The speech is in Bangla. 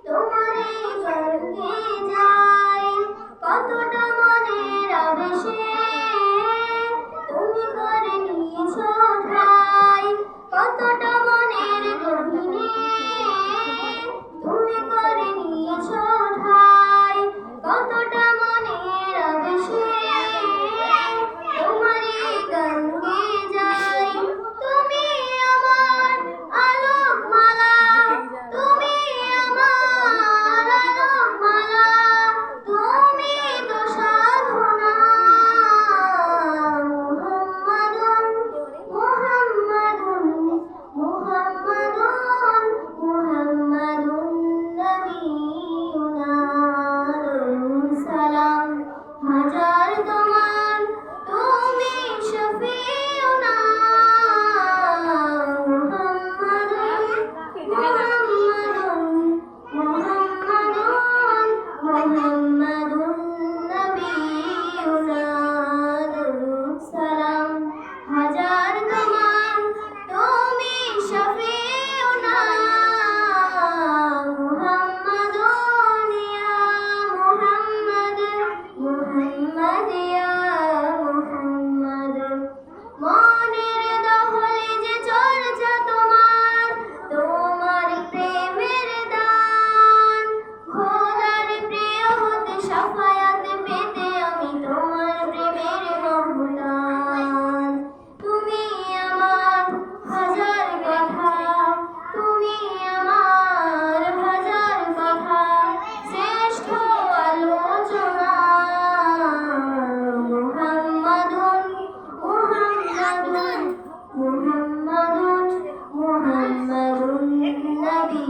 তোমারে স্বর্গে যাই, কতটা মনের আবেশে তুমি করে নিয়েছ ঠাই, কতটা মনের গভীরে তুমি করে নিয়েছ ঠাই, কতটা মনের আবেশে তোমারে গঙ্গে যাই। তুমি আমার আলোকমালা, তুমি আমার আলোকমালা, তুমি তো সাধনা। মুহাম্মাদুন মুহাম্মাদুন মুহাম্মাদুন মুহাম্মাদুন নবিয়ুনা, দরুদ সালাম হাজার তোমার, তুমি শফিউনা। মুহাম্মাদুন মুহাম্মাদুন মুহাম্মাদুন নবিয়ুনা, দরুদ সালাম হাজার তোমার, তুমি শফিউনা। মুহাম্মাদুন ইয়া মুহাম্মদ, মুহাম্মদ ইয়া মুহাম্মদ। মনের দহলে যে চর্চা তোমার, তোমার প্রেমের দান, খোদার প্রিয় হতে শাফায়াত পেতে আমি তোমার প্রেমের মহতাজ। তুমি আমার হাজার কথা, তুমি আমার হাজার কথা, শ্রেষ্ঠ আলোচনা। মুহাম্মাদুন মুহাম্মাদুন মুহাম্মাদুন মুহাম্মাদুন নবী।